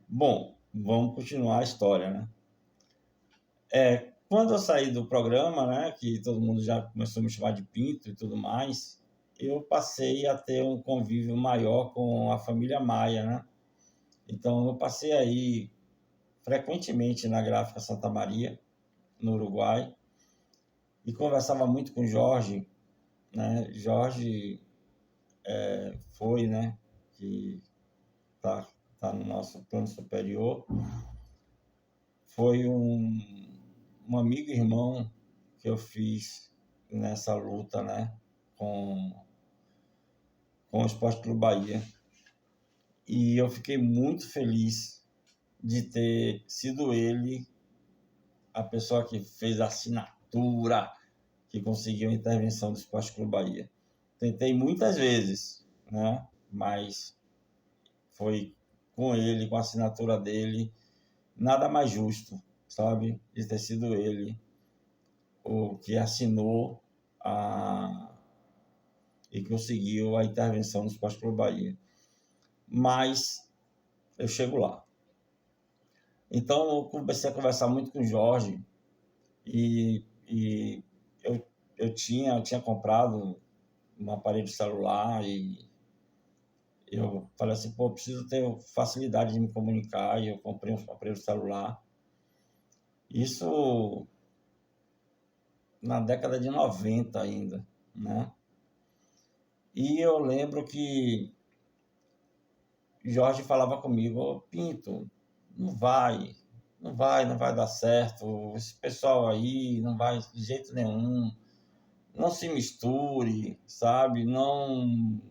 Bom, vamos continuar a história, né? Quando eu saí do programa, né, que todo mundo já começou a me chamar de Pinto e tudo mais, eu passei a ter um convívio maior com a família Maia, né? Então, eu passei aí frequentemente na Gráfica Santa Maria, no Uruguai, e conversava muito com o Jorge, né? Jorge foi, né, que tá no nosso plano superior, foi um amigo e irmão que eu fiz nessa luta, né, com o Esporte Clube Bahia. E eu fiquei muito feliz de ter sido ele a pessoa que fez a assinatura, que conseguiu a intervenção do Esporte Clube Bahia. Tentei muitas vezes, né, mas foi com ele, com a assinatura dele, nada mais justo, sabe, de ter sido ele o que assinou e conseguiu a intervenção do Esporte Clube Bahia. Mas eu chego lá. Então eu comecei a conversar muito com o Jorge e eu tinha comprado um aparelho celular e eu falei assim, pô, preciso ter facilidade de me comunicar e eu comprei um aparelho celular. Isso na década de 90 ainda, né? E eu lembro que Jorge falava comigo, ô Pinto, não vai, não vai dar certo, esse pessoal aí não vai de jeito nenhum, não se misture, sabe? Não.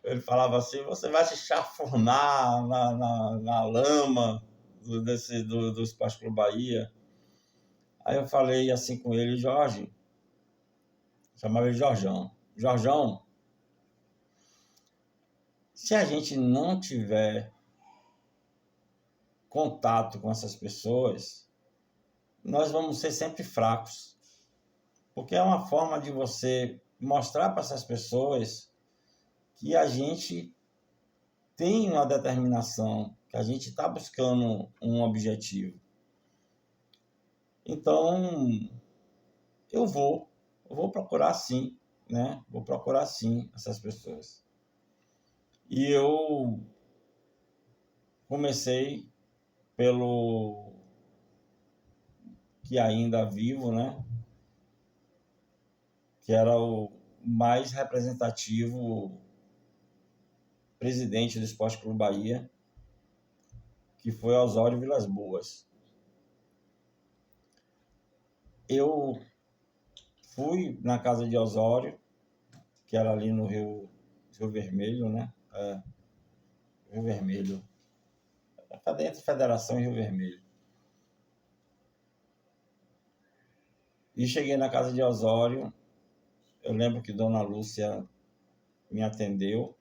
Ele falava assim, você vai se chafurnar na lama do Esporte Clube Bahia. Aí eu falei assim com ele, Jorge, chamava ele Jorjão. Jorjão, se a gente não tiver contato com essas pessoas, nós vamos ser sempre fracos. Porque é uma forma de você mostrar para essas pessoas que a gente tem uma determinação, que a gente está buscando um objetivo. Então, eu vou procurar sim, né? Vou procurar sim essas pessoas. E eu comecei pelo que ainda vivo, né? Que era o mais representativo presidente do Esporte Clube Bahia, que foi Osório Vilas Boas. Eu fui na casa de Osório, que era ali no Rio Vermelho, né? Rio Vermelho. Entre Federação e Rio Vermelho. E cheguei na casa de Osório. Eu lembro que Dona Lúcia me atendeu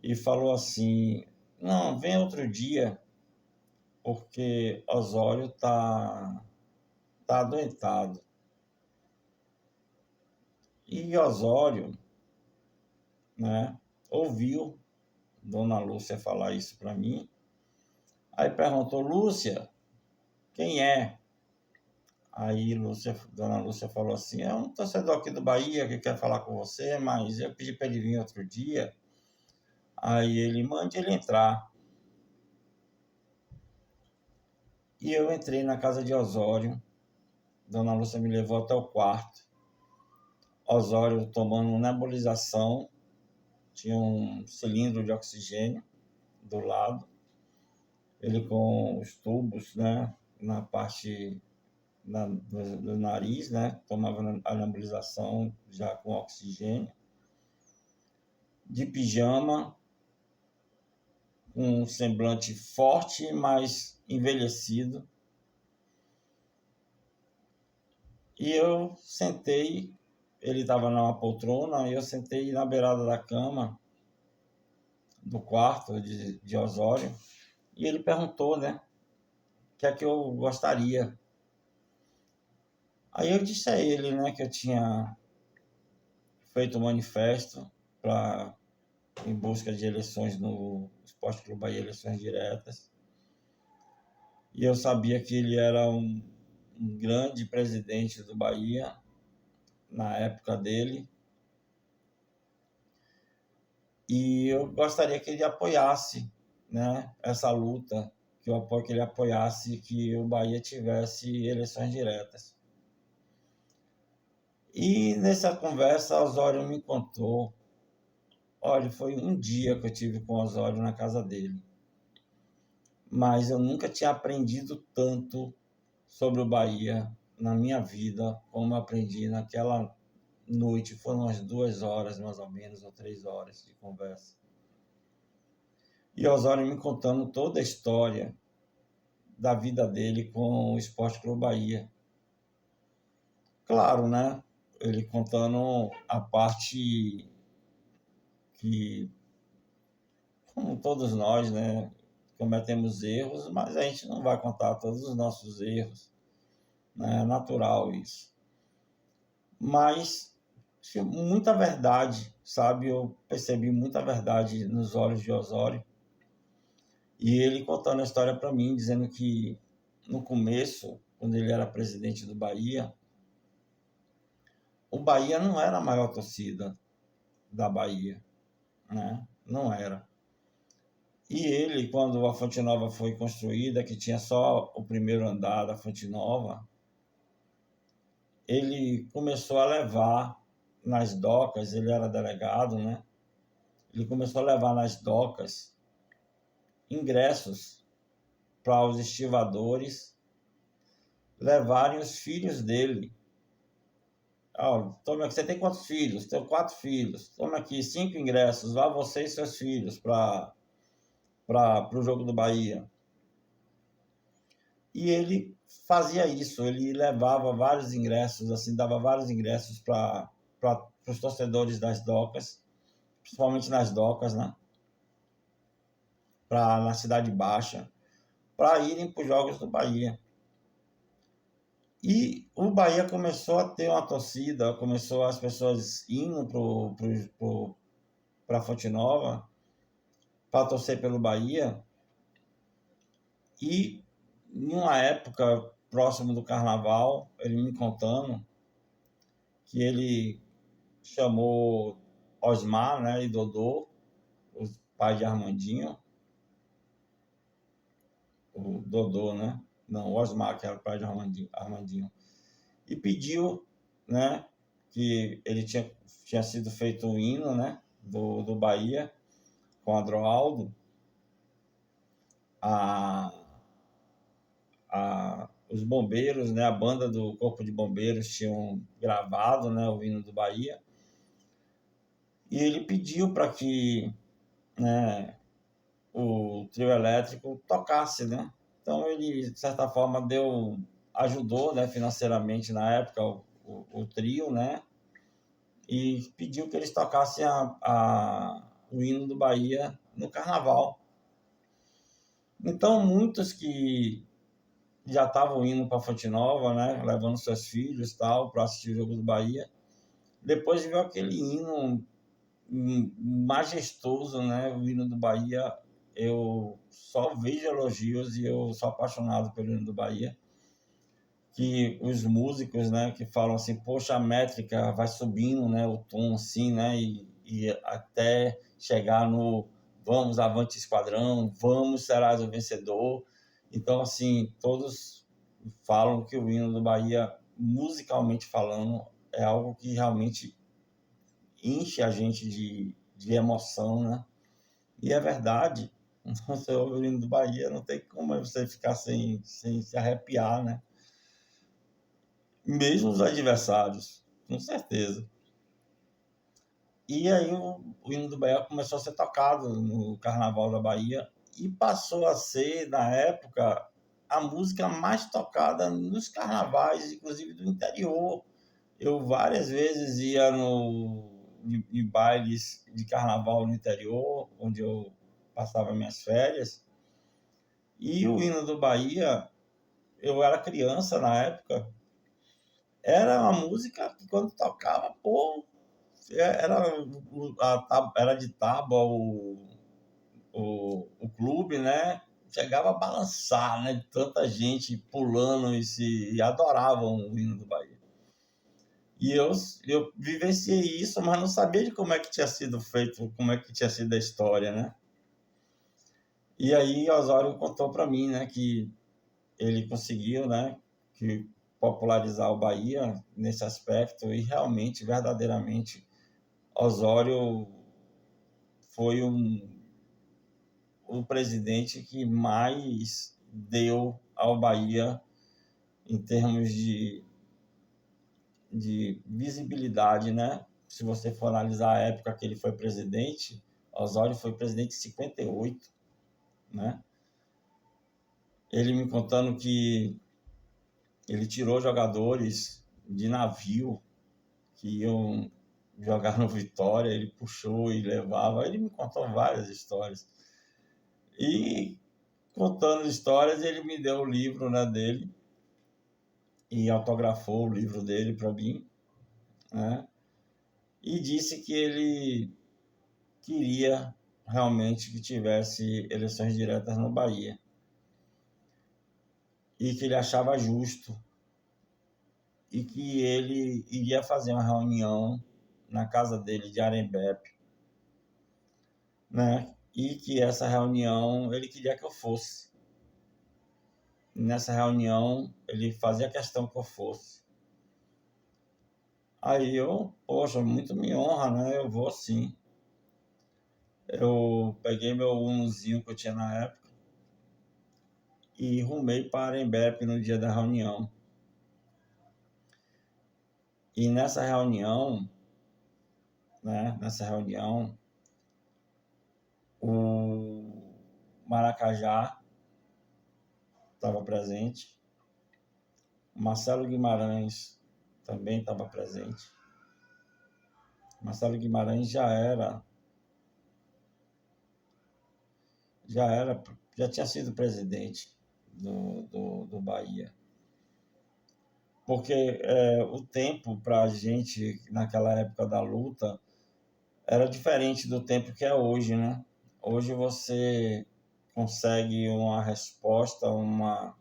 e falou assim: não, vem outro dia, porque Osório tá adoentado. E Osório, né, ouviu Dona Lúcia falar isso para mim. Aí perguntou, Lúcia, quem é? Aí Dona Lúcia falou assim, é um torcedor aqui do Bahia que quer falar com você, mas eu pedi para ele vir outro dia. Aí ele, mande ele entrar. E eu entrei na casa de Osório. Dona Lúcia me levou até o quarto. Osório tomando nebulização. Tinha um cilindro de oxigênio do lado. Ele com os tubos, né, na parte do nariz, né, tomava a nebulização já com oxigênio. De pijama, um semblante forte, mas envelhecido. E eu sentei, ele estava numa poltrona, e eu sentei na beirada da cama do quarto de Osório, e ele perguntou, né, o que é que eu gostaria. Aí eu disse a ele, né, que eu tinha feito um manifesto para em busca de eleições no Esporte Clube Bahia, eleições diretas. E eu sabia que ele era um grande presidente do Bahia na época dele. E eu gostaria que ele apoiasse, né, essa luta, que ele apoiasse que o Bahia tivesse eleições diretas. E nessa conversa, Osório me contou, olha, foi um dia que eu tive com o Osório na casa dele, mas eu nunca tinha aprendido tanto sobre o Bahia na minha vida como eu aprendi naquela noite. Foram umas 2 horas, mais ou menos, ou 3 horas de conversa. E Osório me contando toda a história da vida dele com o Esporte Clube Bahia. Claro, né? Ele contando a parte que, como todos nós, né, cometemos erros, mas a gente não vai contar todos os nossos erros, né? É natural isso. Mas muita verdade, sabe? Eu percebi muita verdade nos olhos de Osório. E ele contando a história para mim, dizendo que no começo, quando ele era presidente do Bahia, o Bahia não era a maior torcida da Bahia, né? Não era. E ele, quando a Fonte Nova foi construída, que tinha só o primeiro andar da Fonte Nova, ele começou a levar nas docas, ele era delegado, né? Ele começou a levar nas docas ingressos para os estivadores levarem os filhos dele. Toma aqui, você tem quantos filhos? Tenho 4 filhos. Toma aqui 5 ingressos, vá você e seus filhos para o jogo do Bahia. E ele fazia isso, ele levava vários ingressos, assim, dava vários ingressos para os torcedores das docas, principalmente nas docas, né? Na Cidade Baixa, para irem para os jogos do Bahia. E o Bahia começou a ter uma torcida, começou as pessoas indo para a Fonte Nova para torcer pelo Bahia. E em uma época próximo do Carnaval, ele me contando que ele chamou Osmar, né, e Dodô, os pais de Armandinho, o Dodô, né? Não, o Osmar, que era o pai de Armandinho, e pediu, né, que ele tinha sido feito o hino, né, do Bahia, com Adroaldo, os bombeiros, né, a banda do Corpo de Bombeiros tinham gravado, né, o hino do Bahia, e ele pediu para que, né, o trio elétrico tocasse, né? Então ele, de certa forma, ajudou, né, financeiramente na época o trio, né? E pediu que eles tocassem o hino do Bahia no Carnaval. Então muitos que já estavam indo para Fonte Nova, né, levando seus filhos tal para assistir o jogo do Bahia, depois viu aquele hino majestoso, né, o hino do Bahia. Eu só vejo elogios e eu sou apaixonado pelo hino do Bahia. Que os músicos, né, que falam assim, poxa, a métrica vai subindo, né, o tom assim, né, e até chegar no vamos, avante esquadrão, vamos, serás o vencedor. Então, assim, todos falam que o hino do Bahia, musicalmente falando, é algo que realmente enche a gente de emoção, né? E é verdade, você ouve o hino do Bahia, não tem como você ficar sem se arrepiar, né? Mesmo os adversários, com certeza. E aí o hino do Bahia começou a ser tocado no Carnaval da Bahia e passou a ser, na época, a música mais tocada nos carnavais, inclusive do interior. Eu várias vezes ia em bailes de carnaval no interior, onde eu passava minhas férias, e o hino do Bahia, eu era criança na época, era uma música que quando tocava, pô, era de tábua o clube, né? Chegava a balançar, né? De tanta gente pulando e adoravam o hino do Bahia. E eu vivenciei isso, mas não sabia de como é que tinha sido feito, como é que tinha sido a história, né? E aí Osório contou para mim, né, que ele conseguiu, né, que popularizar o Bahia nesse aspecto e realmente, verdadeiramente, Osório foi o presidente que mais deu ao Bahia em termos de visibilidade, né? Se você for analisar a época que ele foi presidente, Osório foi presidente em 58, né? Ele me contando que ele tirou jogadores de navio que iam jogar no Vitória, ele puxou e levava. Ele me contou várias histórias. E contando histórias, ele me deu o livro, né, dele e autografou o livro dele para mim, né? E disse que ele queria realmente que tivesse eleições diretas no Bahia e que ele achava justo e que ele iria fazer uma reunião na casa dele de Arembepe, né? E que essa reunião ele queria que eu fosse. Nessa reunião ele fazia questão que eu fosse. Aí eu, poxa, muito me honra, né? Eu vou sim. Eu peguei meu Unozinho que eu tinha na época e rumei para Arembepe no dia da reunião. E nessa reunião, né? Nessa reunião, o Maracajá estava presente, Marcelo Guimarães também estava presente. Marcelo Guimarães já tinha sido presidente do Bahia. Porque o tempo para a gente, naquela época da luta, era diferente do tempo que é hoje, né? Hoje você consegue uma resposta, um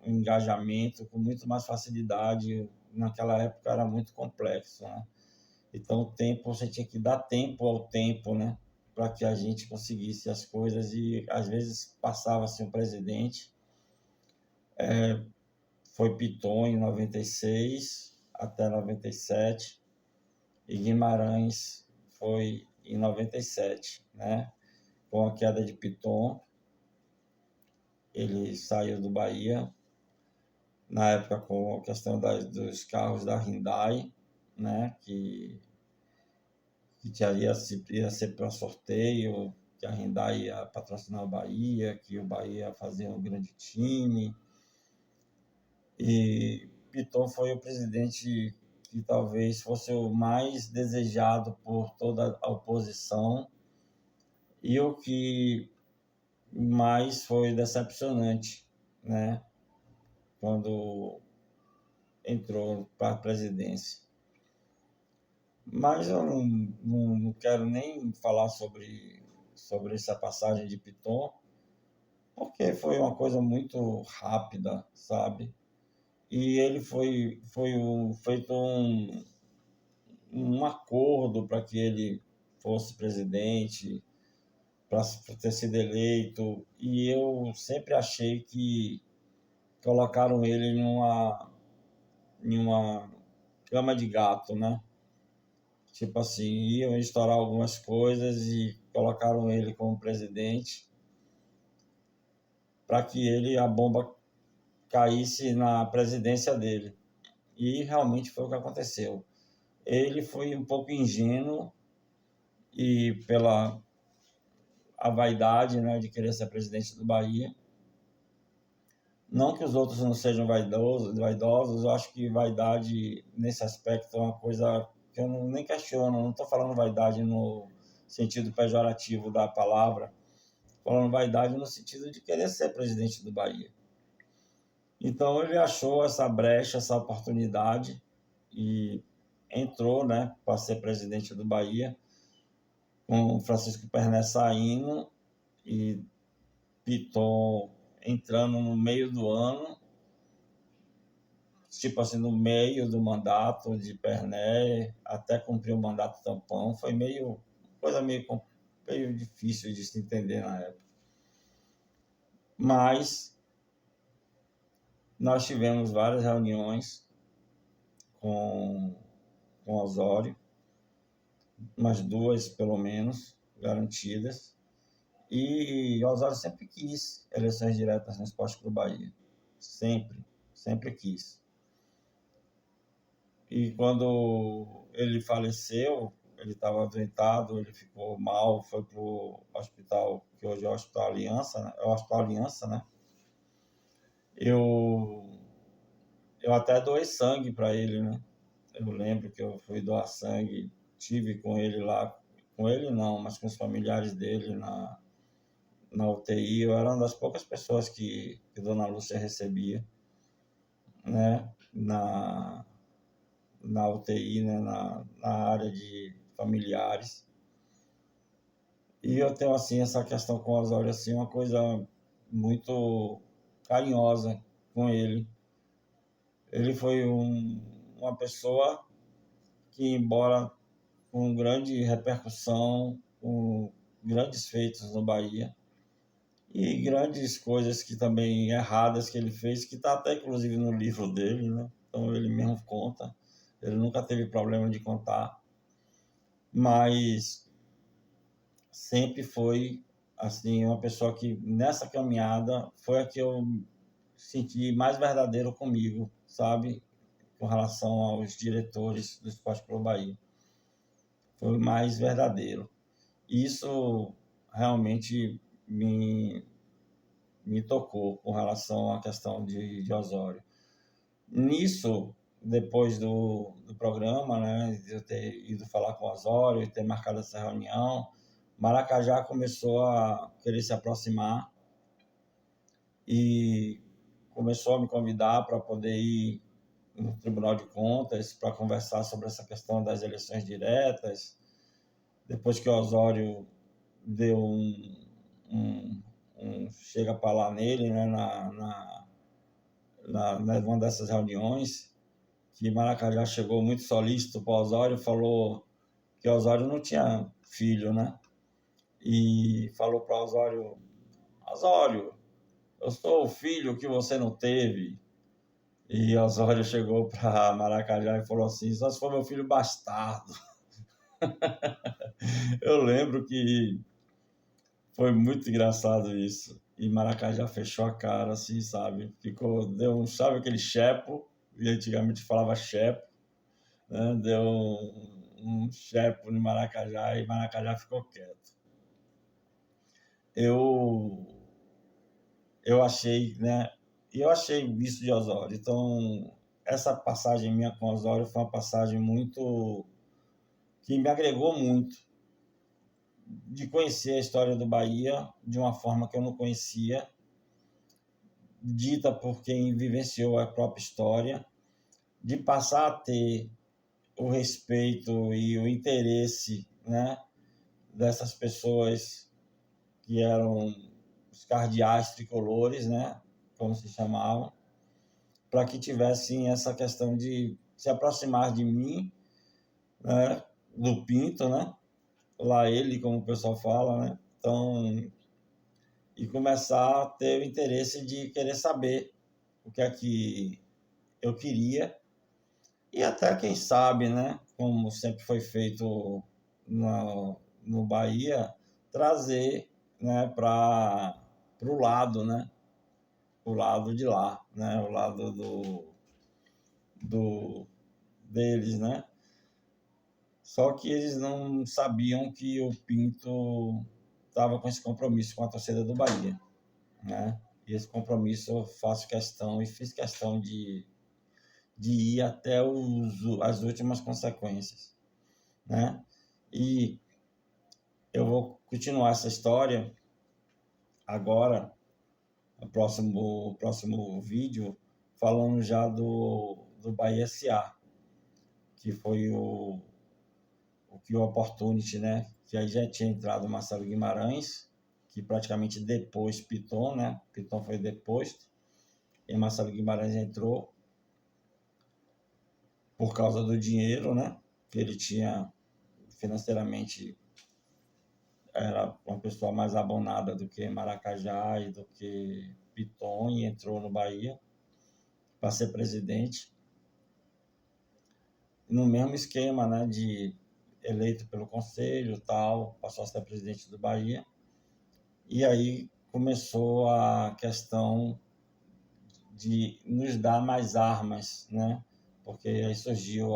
engajamento com muito mais facilidade. Naquela época era muito complexo, né? Então, o tempo, você tinha que dar tempo ao tempo, né? Para que a gente conseguisse as coisas e, às vezes, passava-se um presidente. Foi Piton em 96 até 97 e Guimarães foi em 97, né? Com a queda de Piton, ele saiu do Bahia, na época com a questão dos carros da Hyundai, né? Que ia ser para sorteio, que a Hyundai ia patrocinar o Bahia, que o Bahia ia fazer um grande time. E Piton foi o presidente que talvez fosse o mais desejado por toda a oposição e o que mais foi decepcionante, né, quando entrou para a presidência. Mas eu não quero nem falar sobre essa passagem de Piton, porque foi uma coisa muito rápida, sabe? E ele feito um acordo para que ele fosse presidente, para ter sido eleito, e eu sempre achei que colocaram ele em uma cama de gato, né? Tipo assim, iam estourar algumas coisas e colocaram ele como presidente para que a bomba caísse na presidência dele. E realmente foi o que aconteceu. Ele foi um pouco ingênuo e pela a vaidade, né, de querer ser presidente do Bahia. Não que os outros não sejam vaidosos, eu acho que vaidade nesse aspecto é uma coisa que eu nem questiono, não estou falando vaidade no sentido pejorativo da palavra, falando vaidade no sentido de querer ser presidente do Bahia. Então ele achou essa brecha, essa oportunidade e entrou, né, para ser presidente do Bahia, com o Francisco Perné saindo e Piton entrando no meio do ano, tipo assim, no meio do mandato de Perné, até cumprir o mandato tampão, foi coisa meio difícil de se entender na época. Mas nós tivemos várias reuniões com Osório, umas duas pelo menos, garantidas, e Osório sempre quis eleições diretas no Esporte Clube Bahia, sempre quis. E quando ele faleceu, ele estava adoentado, ele ficou mal, foi para o hospital, que hoje é o Hospital Aliança, né? É o Hospital Aliança, né? Eu até doei sangue para ele, né? Eu lembro que eu fui doar sangue, tive com ele lá, com ele não, mas com os familiares dele na UTI. Eu era uma das poucas pessoas que Dona Lúcia recebia, né? Na UTI, né? Na área de familiares. E eu tenho, assim, essa questão com o Osório, assim, uma coisa muito carinhosa com ele. Ele foi uma pessoa que, embora com grande repercussão, com grandes feitos no Bahia e grandes coisas que também erradas que ele fez, que está até inclusive no livro dele, né? Então ele mesmo conta, ele nunca teve problema de contar, mas sempre foi assim uma pessoa que nessa caminhada foi a que eu senti mais verdadeiro comigo, sabe, com relação aos diretores do Esporte Clube Bahia, foi mais verdadeiro. Isso realmente me tocou com relação à questão de Osório. Nisso, depois do programa, né, de eu ter ido falar com o Osório e ter marcado essa reunião, Maracajá começou a querer se aproximar e começou a me convidar para poder ir no Tribunal de Contas para conversar sobre essa questão das eleições diretas. Depois que o Osório deu chega para lá nele, né, numa dessas reuniões, que Maracajá chegou muito solícito para o Osório, falou que o Osório não tinha filho, né? E falou para o Osório: Osório, eu sou o filho que você não teve. E Osório chegou para Maracajá e falou assim: só se for meu filho bastardo. Eu lembro que foi muito engraçado isso. E Maracajá fechou a cara, assim, sabe? Sabe aquele chepo? E antigamente falava chepo, né? Deu um chepo no Maracajá e Maracajá ficou quieto. Eu, eu achei, né? E eu achei isso de Osório. Então, essa passagem minha com Osório foi uma passagem que me agregou muito, de conhecer a história do Bahia de uma forma que eu não conhecia, dita por quem vivenciou a própria história, de passar a ter o respeito e o interesse, né, dessas pessoas que eram os cardeais tricolores, né, como se chamavam, para que tivessem essa questão de se aproximar de mim, né, do Pinto, né, lá ele, como o pessoal fala, né, então, e começar a ter o interesse de querer saber o que é que eu queria e até, quem sabe, né, como sempre foi feito no Bahia, trazer, né, para o lado, né, o lado de lá, né, o lado do deles, né. Só que eles não sabiam que o Pinto estava com esse compromisso com a torcida do Bahia, né. E esse compromisso eu faço questão e fiz questão de ir até as últimas consequências, né? E eu vou continuar essa história agora, no próximo vídeo, falando já do Bahia SA, que foi o Opportunity, né? Que aí já tinha entrado o Marcelo Guimarães, que praticamente depois Piton, né? Piton foi deposto, e Marcelo Guimarães entrou por causa do dinheiro, né? Que ele tinha financeiramente, era uma pessoa mais abonada do que Maracajá e do que Piton, e entrou no Bahia para ser presidente. No mesmo esquema, né? De eleito pelo conselho, tal, passou a ser presidente do Bahia. E aí começou a questão de nos dar mais armas, né? Porque aí surgiu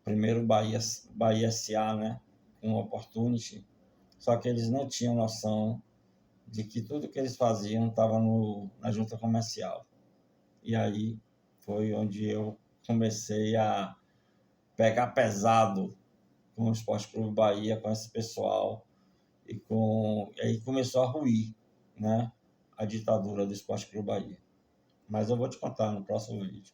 primeiro Bahia SA, né? Com Opportunity, só que eles não tinham noção de que tudo que eles faziam estava na junta comercial. E aí foi onde eu comecei a pegar pesado com o Esporte Clube Bahia, com esse pessoal, e aí começou a ruir, né? A ditadura do Esporte Clube Bahia. Mas eu vou te contar no próximo vídeo.